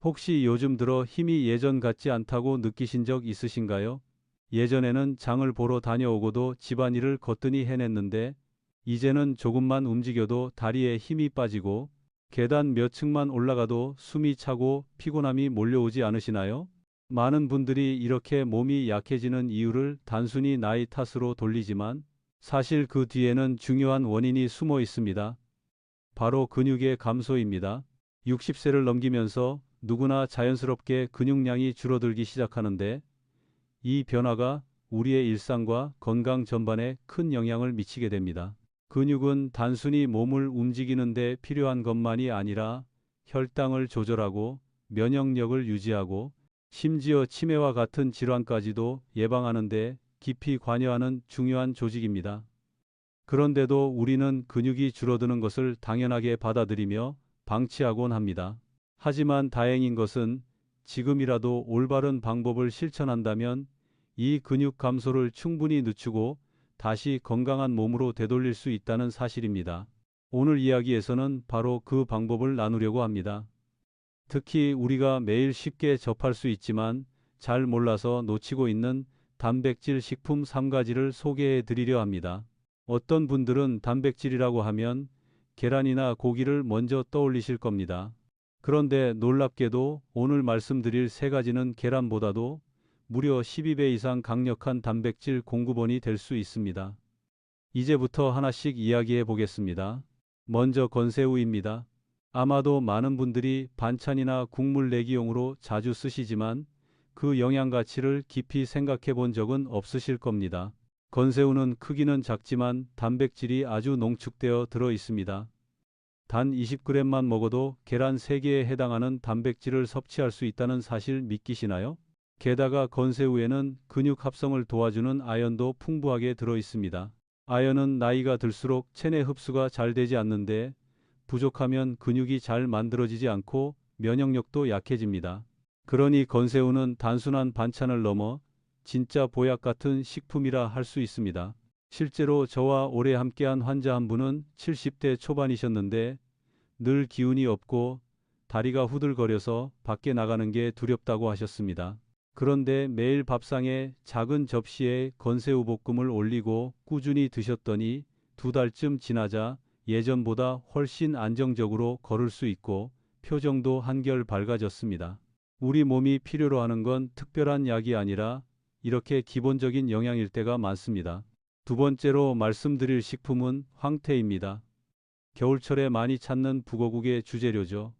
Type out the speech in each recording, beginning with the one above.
혹시 요즘 들어 힘이 예전 같지 않다고 느끼신 적 있으신가요? 예전에는 장을 보러 다녀오고도 집안일을 거뜬히 해냈는데 이제는 조금만 움직여도 다리에 힘이 빠지고 계단 몇 층만 올라가도 숨이 차고 피곤함이 몰려오지 않으시나요? 많은 분들이 이렇게 몸이 약해지는 이유를 단순히 나이 탓으로 돌리지만 사실 그 뒤에는 중요한 원인이 숨어 있습니다. 바로 근육의 감소입니다. 60세를 넘기면서 누구나 자연스럽게 근육량이 줄어들기 시작하는데 이 변화가 우리의 일상과 건강 전반에 큰 영향을 미치게 됩니다. 근육은 단순히 몸을 움직이는 데 필요한 것만이 아니라 혈당을 조절하고 면역력을 유지하고 심지어 치매와 같은 질환까지도 예방하는 데 깊이 관여하는 중요한 조직입니다. 그런데도 우리는 근육이 줄어드는 것을 당연하게 받아들이며 방치하곤 합니다. 하지만 다행인 것은 지금이라도 올바른 방법을 실천한다면 이 근육 감소를 충분히 늦추고 다시 건강한 몸으로 되돌릴 수 있다는 사실입니다. 오늘 이야기에서는 바로 그 방법을 나누려고 합니다. 특히 우리가 매일 쉽게 접할 수 있지만 잘 몰라서 놓치고 있는 단백질 식품 3가지를 소개해 드리려 합니다. 어떤 분들은 단백질이라고 하면 계란이나 고기를 먼저 떠올리실 겁니다. 그런데 놀랍게도 오늘 말씀드릴 3가지는 계란보다도 무려 12배 이상 강력한 단백질 공급원이 될 수 있습니다. 이제부터 하나씩 이야기해 보겠습니다. 먼저 건새우입니다. 아마도 많은 분들이 반찬이나 국물 내기용으로 자주 쓰시지만 그 영양 가치를 깊이 생각해 본 적은 없으실 겁니다. 건새우는 크기는 작지만 단백질이 아주 농축되어 들어 있습니다. 단 20g만 먹어도 계란 3개에 해당하는 단백질을 섭취할 수 있다는 사실 믿기시나요? 게다가 건새우에는 근육 합성을 도와주는 아연도 풍부하게 들어 있습니다. 아연은 나이가 들수록 체내 흡수가 잘 되지 않는데 부족하면 근육이 잘 만들어지지 않고 면역력도 약해집니다. 그러니 건새우는 단순한 반찬을 넘어 진짜 보약 같은 식품이라 할 수 있습니다. 실제로 저와 오래 함께한 환자 한 분은 70대 초반이셨는데 늘 기운이 없고 다리가 후들거려서 밖에 나가는 게 두렵다고 하셨습니다. 그런데 매일 밥상에 작은 접시에 건새우 볶음을 올리고 꾸준히 드셨더니 2달쯤 지나자 예전보다 훨씬 안정적으로 걸을 수 있고 표정도 한결 밝아졌습니다. 우리 몸이 필요로 하는 건 특별한 약이 아니라 이렇게 기본적인 영양일 때가 많습니다. 두 번째로 말씀드릴 식품은 황태입니다. 겨울철에 많이 찾는 북어국의 주재료죠.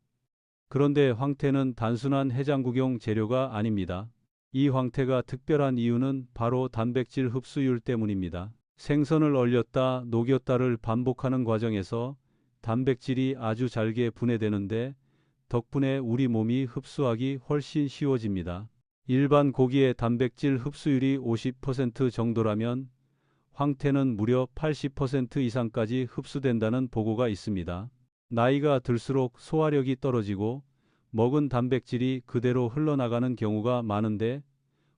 그런데 황태는 단순한 해장국용 재료가 아닙니다. 이 황태가 특별한 이유는 바로 단백질 흡수율 때문입니다. 생선을 얼렸다 녹였다를 반복하는 과정에서 단백질이 아주 잘게 분해되는데 덕분에 우리 몸이 흡수하기 훨씬 쉬워집니다. 일반 고기의 단백질 흡수율이 50% 정도라면 황태는 무려 80% 이상까지 흡수된다는 보고가 있습니다. 나이가 들수록 소화력이 떨어지고 먹은 단백질이 그대로 흘러나가는 경우가 많은데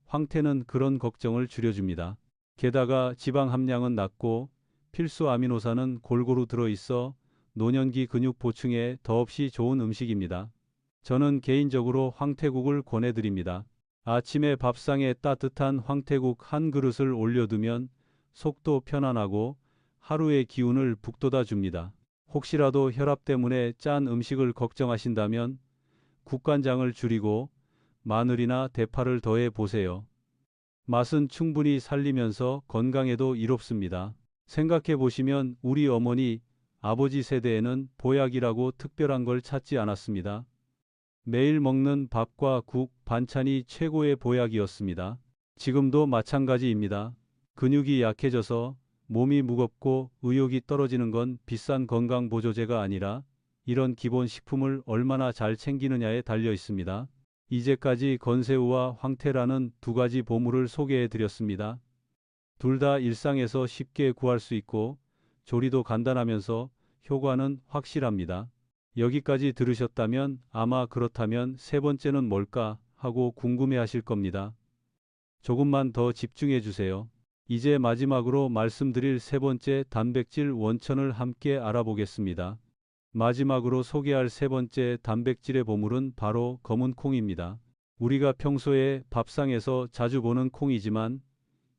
황태는 그런 걱정을 줄여줍니다. 게다가 지방 함량은 낮고 필수 아미노산은 골고루 들어있어 노년기 근육 보충에 더없이 좋은 음식입니다. 저는 개인적으로 황태국을 권해드립니다. 아침에 밥상에 따뜻한 황태국 한 그릇을 올려두면 속도 편안하고 하루의 기운을 북돋아 줍니다. 혹시라도 혈압 때문에 짠 음식을 걱정하신다면 국간장을 줄이고 마늘이나 대파를 더해 보세요. 맛은 충분히 살리면서 건강에도 이롭습니다. 생각해 보시면 우리 어머니, 아버지 세대에는 보약이라고 특별한 걸 찾지 않았습니다. 매일 먹는 밥과 국, 반찬이 최고의 보약이었습니다. 지금도 마찬가지입니다. 근육이 약해져서 몸이 무겁고 의욕이 떨어지는 건 비싼 건강보조제가 아니라 이런 기본 식품을 얼마나 잘 챙기느냐에 달려 있습니다. 이제까지 건새우와 황태라는 2가지 보물을 소개해 드렸습니다. 둘 다 일상에서 쉽게 구할 수 있고 조리도 간단하면서 효과는 확실합니다. 여기까지 들으셨다면 아마 그렇다면 3번째는 뭘까 하고 궁금해 하실 겁니다. 조금만 더 집중해 주세요. 이제 마지막으로 말씀드릴 3번째 단백질 원천을 함께 알아보겠습니다. 마지막으로 소개할 세 번째 단백질의 보물은 바로 검은 콩입니다. 우리가 평소에 밥상에서 자주 보는 콩이지만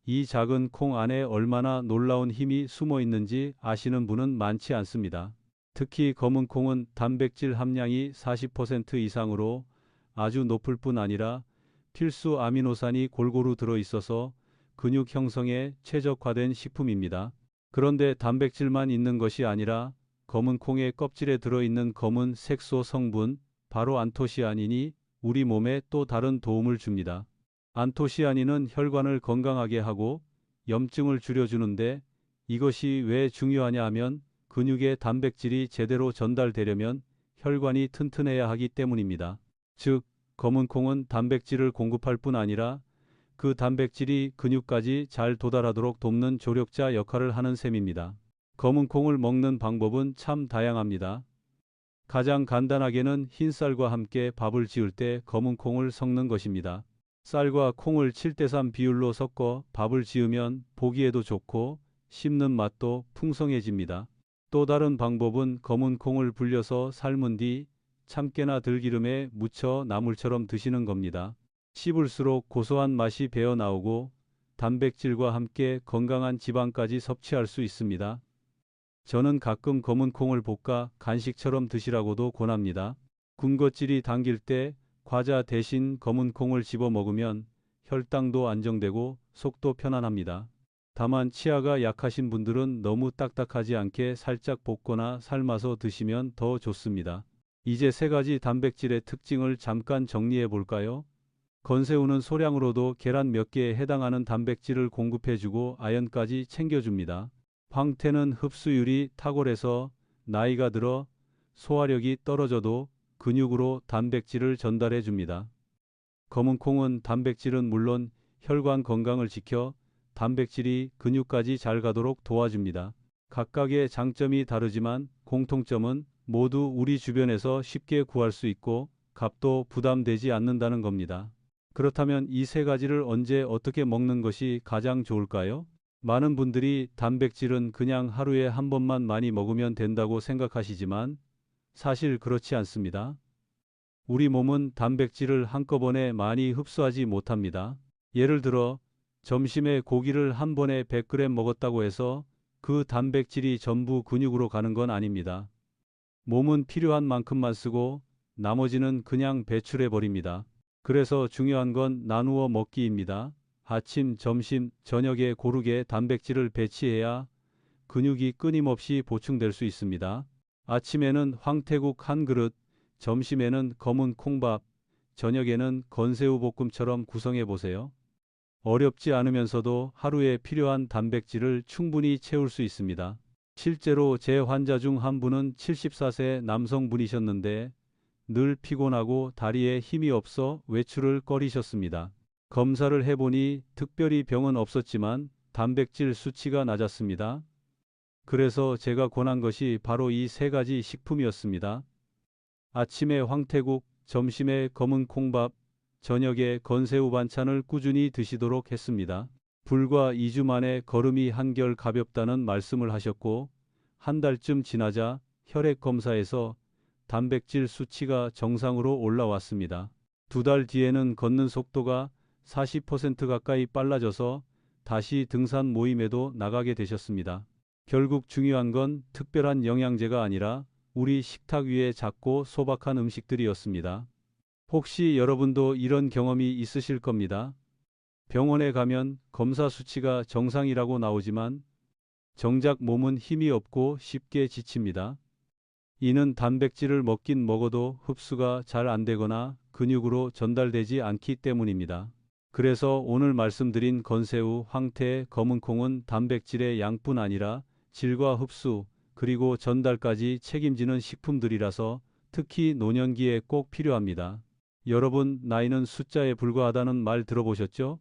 이 작은 콩 안에 얼마나 놀라운 힘이 숨어 있는지 아시는 분은 많지 않습니다. 특히 검은 콩은 단백질 함량이 40% 이상으로 아주 높을 뿐 아니라 필수 아미노산이 골고루 들어있어서 근육 형성에 최적화된 식품입니다. 그런데 단백질만 있는 것이 아니라 검은 콩의 껍질에 들어있는 검은 색소 성분, 바로 안토시아닌이 우리 몸에 또 다른 도움을 줍니다. 안토시아닌은 혈관을 건강하게 하고 염증을 줄여주는데 이것이 왜 중요하냐 하면 근육에 단백질이 제대로 전달되려면 혈관이 튼튼해야 하기 때문입니다. 즉, 검은 콩은 단백질을 공급할 뿐 아니라 그 단백질이 근육까지 잘 도달하도록 돕는 조력자 역할을 하는 셈입니다. 검은 콩을 먹는 방법은 참 다양합니다. 가장 간단하게는 흰쌀과 함께 밥을 지을 때 검은 콩을 섞는 것입니다. 쌀과 콩을 7:3 비율로 섞어 밥을 지으면 보기에도 좋고 씹는 맛도 풍성해집니다. 또 다른 방법은 검은 콩을 불려서 삶은 뒤 참깨나 들기름에 묻혀 나물처럼 드시는 겁니다. 씹을수록 고소한 맛이 배어 나오고 단백질과 함께 건강한 지방까지 섭취할 수 있습니다. 저는 가끔 검은 콩을 볶아 간식처럼 드시라고도 권합니다. 군것질이 당길 때 과자 대신 검은 콩을 집어 먹으면 혈당도 안정되고 속도 편안합니다. 다만 치아가 약하신 분들은 너무 딱딱하지 않게 살짝 볶거나 삶아서 드시면 더 좋습니다. 이제 세 가지 단백질의 특징을 잠깐 정리해 볼까요? 건새우는 소량으로도 계란 몇 개에 해당하는 단백질을 공급해주고 아연까지 챙겨줍니다. 황태는 흡수율이 탁월해서 나이가 들어 소화력이 떨어져도 근육으로 단백질을 전달해 줍니다. 검은 콩은 단백질은 물론 혈관 건강을 지켜 단백질이 근육까지 잘 가도록 도와줍니다. 각각의 장점이 다르지만 공통점은 모두 우리 주변에서 쉽게 구할 수 있고 값도 부담되지 않는다는 겁니다. 그렇다면 이 세 가지를 언제 어떻게 먹는 것이 가장 좋을까요? 많은 분들이 단백질은 그냥 하루에 한 번만 많이 먹으면 된다고 생각하시지만 사실 그렇지 않습니다. 우리 몸은 단백질을 한꺼번에 많이 흡수하지 못합니다. 예를 들어 점심에 고기를 한 번에 100g 먹었다고 해서 그 단백질이 전부 근육으로 가는 건 아닙니다. 몸은 필요한 만큼만 쓰고 나머지는 그냥 배출해 버립니다. 그래서 중요한 건 나누어 먹기입니다. 아침, 점심, 저녁에 고르게 단백질을 배치해야 근육이 끊임없이 보충될 수 있습니다. 아침에는 황태국 한 그릇, 점심에는 검은 콩밥, 저녁에는 건새우 볶음처럼 구성해 보세요. 어렵지 않으면서도 하루에 필요한 단백질을 충분히 채울 수 있습니다. 실제로 제 환자 중 한 분은 74세 남성분이셨는데 늘 피곤하고 다리에 힘이 없어 외출을 꺼리셨습니다. 검사를 해보니 특별히 병은 없었지만 단백질 수치가 낮았습니다. 그래서 제가 권한 것이 바로 이 세 가지 식품이었습니다. 아침에 황태국, 점심에 검은 콩밥, 저녁에 건새우 반찬을 꾸준히 드시도록 했습니다. 불과 2주 만에 걸음이 한결 가볍다는 말씀을 하셨고 한 달쯤 지나자 혈액 검사에서 단백질 수치가 정상으로 올라왔습니다. 2달 뒤에는 걷는 속도가 40% 가까이 빨라져서 다시 등산 모임에도 나가게 되셨습니다. 결국 중요한 건 특별한 영양제가 아니라 우리 식탁 위에 작고 소박한 음식들이었습니다. 혹시 여러분도 이런 경험이 있으실 겁니다. 병원에 가면 검사 수치가 정상이라고 나오지만 정작 몸은 힘이 없고 쉽게 지칩니다. 이는 단백질을 먹긴 먹어도 흡수가 잘 안 되거나 근육으로 전달되지 않기 때문입니다. 그래서 오늘 말씀드린 건새우, 황태, 검은 콩은 단백질의 양뿐 아니라 질과 흡수, 그리고 전달까지 책임지는 식품들이라서 특히 노년기에 꼭 필요합니다. 여러분, 나이는 숫자에 불과하다는 말 들어보셨죠?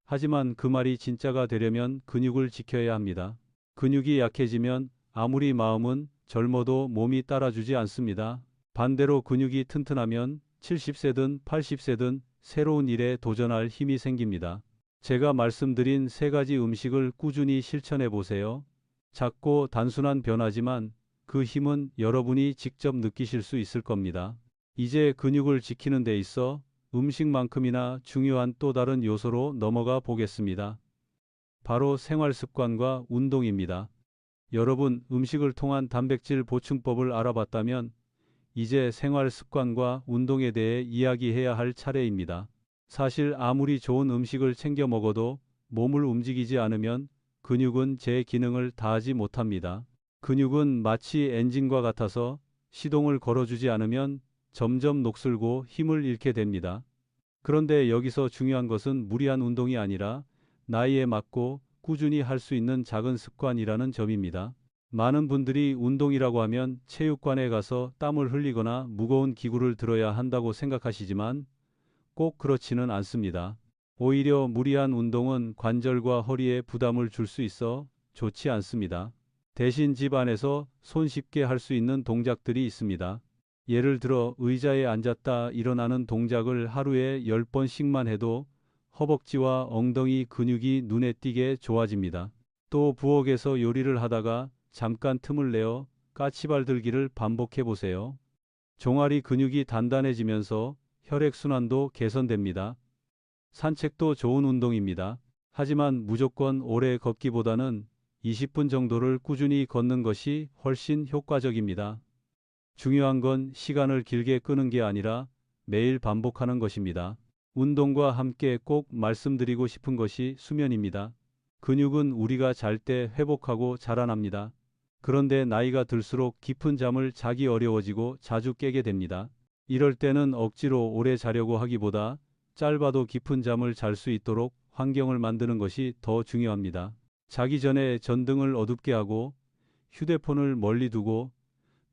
하지만 그 말이 진짜가 되려면 근육을 지켜야 합니다. 근육이 약해지면 아무리 마음은 젊어도 몸이 따라주지 않습니다. 반대로 근육이 튼튼하면 70세든 80세든 새로운 일에 도전할 힘이 생깁니다. 제가 말씀드린 세 가지 음식을 꾸준히 실천해 보세요. 작고 단순한 변화지만 그 그 힘은 여러분이 직접 느끼실 수 있을 겁니다. 이제 근육을 지키는 데 있어 음식만큼이나 중요한 또 다른 요소로 넘어가 보겠습니다. 바로 생활 습관과 운동입니다. 여러분, 음식을 통한 단백질 보충법을 알아봤다면 이제 생활 습관과 운동에 대해 이야기해야 할 차례입니다. 사실 아무리 좋은 음식을 챙겨 먹어도 몸을 움직이지 않으면 근육은 제 기능을 다하지 못합니다. 근육은 마치 엔진과 같아서 시동을 걸어주지 않으면 점점 녹슬고 힘을 잃게 됩니다. 그런데 여기서 중요한 것은 무리한 운동이 아니라 나이에 맞고 꾸준히 할 수 있는 작은 습관이라는 점입니다. 많은 분들이 운동이라고 하면 체육관에 가서 땀을 흘리거나 무거운 기구를 들어야 한다고 생각하시지만 꼭 그렇지는 않습니다. 오히려 무리한 운동은 관절과 허리에 부담을 줄 수 있어 좋지 않습니다. 대신 집 안에서 손쉽게 할 수 있는 동작들이 있습니다. 예를 들어 의자에 앉았다 일어나는 동작을 하루에 10번씩만 해도 허벅지와 엉덩이 근육이 눈에 띄게 좋아집니다. 또 부엌에서 요리를 하다가 잠깐 틈을 내어 까치발 들기를 반복해 보세요. 종아리 근육이 단단해지면서 혈액순환도 개선됩니다. 산책도 좋은 운동입니다. 하지만 무조건 오래 걷기보다는 20분 정도를 꾸준히 걷는 것이 훨씬 효과적입니다. 중요한 건 시간을 길게 끄는 게 아니라 매일 반복하는 것입니다. 운동과 함께 꼭 말씀드리고 싶은 것이 수면입니다. 근육은 우리가 잘 때 회복하고 자라납니다. 그런데 나이가 들수록 깊은 잠을 자기 어려워지고 자주 깨게 됩니다. 이럴 때는 억지로 오래 자려고 하기보다 짧아도 깊은 잠을 잘 수 있도록 환경을 만드는 것이 더 중요합니다. 자기 전에 전등을 어둡게 하고 휴대폰을 멀리 두고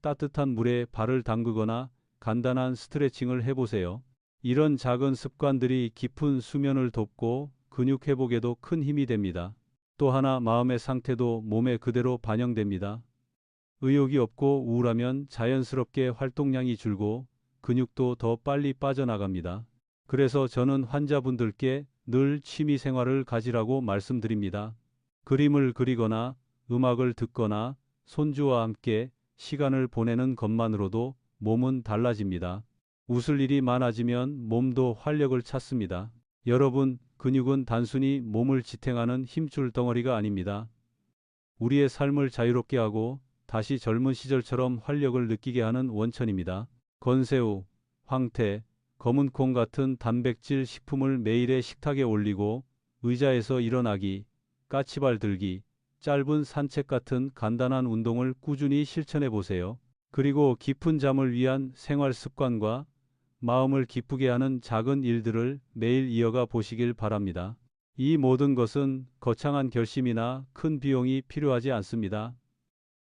따뜻한 물에 발을 담그거나 간단한 스트레칭을 해보세요. 이런 작은 습관들이 깊은 수면을 돕고 근육 회복에도 큰 힘이 됩니다. 또 하나 마음의 상태도 몸에 그대로 반영됩니다. 의욕이 없고 우울하면 자연스럽게 활동량이 줄고 근육도 더 빨리 빠져나갑니다. 그래서 저는 환자분들께 늘 취미 생활을 가지라고 말씀드립니다. 그림을 그리거나 음악을 듣거나 손주와 함께 시간을 보내는 것만으로도 몸은 달라집니다. 웃을 일이 많아지면 몸도 활력을 찾습니다. 여러분, 근육은 단순히 몸을 지탱하는 힘줄 덩어리가 아닙니다. 우리의 삶을 자유롭게 하고 다시 젊은 시절처럼 활력을 느끼게 하는 원천입니다. 건새우, 황태, 검은 콩 같은 단백질 식품을 매일의 식탁에 올리고 의자에서 일어나기, 까치발 들기, 짧은 산책 같은 간단한 운동을 꾸준히 실천해 보세요. 그리고 깊은 잠을 위한 생활 습관과 마음을 기쁘게 하는 작은 일들을 매일 이어가 보시길 바랍니다. 이 모든 것은 거창한 결심이나 큰 비용이 필요하지 않습니다.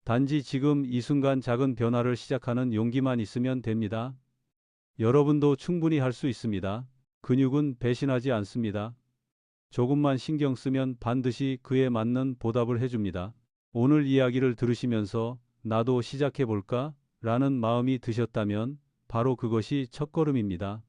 단지 지금 이 순간 작은 변화를 시작하는 용기만 있으면 됩니다. 여러분도 충분히 할 수 있습니다. 근육은 배신하지 않습니다. 조금만 신경 쓰면 반드시 그에 맞는 보답을 해줍니다. 오늘 이야기를 들으시면서 나도 시작해볼까? 라는 마음이 드셨다면 바로 그것이 첫걸음입니다.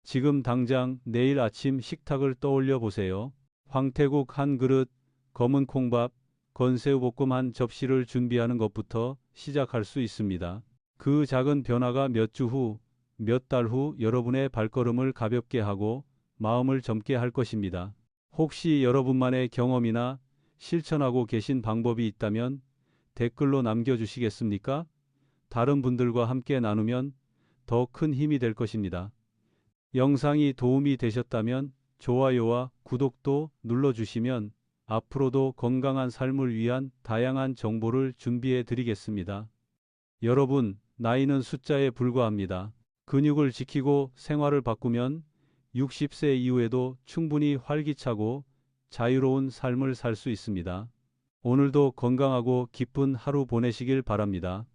지금 당장 내일 아침 식탁을 떠올려 보세요. 황태국 한 그릇, 검은 콩밥, 건새우볶음 한 접시를 준비하는 것부터 시작할 수 있습니다. 그 작은 변화가 몇 주 후, 몇 달 후 여러분의 발걸음을 가볍게 하고 마음을 젊게 할 것입니다. 혹시 여러분만의 경험이나 실천하고 계신 방법이 있다면 댓글로 남겨주시겠습니까? 다른 분들과 함께 나누면 더 큰 힘이 될 것입니다. 영상이 도움이 되셨다면 좋아요와 구독도 눌러주시면 앞으로도 건강한 삶을 위한 다양한 정보를 준비해 드리겠습니다. 여러분, 나이는 숫자에 불과합니다. 근육을 지키고 생활을 바꾸면 60세 이후에도 충분히 활기차고 자유로운 삶을 살 수 있습니다. 오늘도 건강하고 기쁜 하루 보내시길 바랍니다.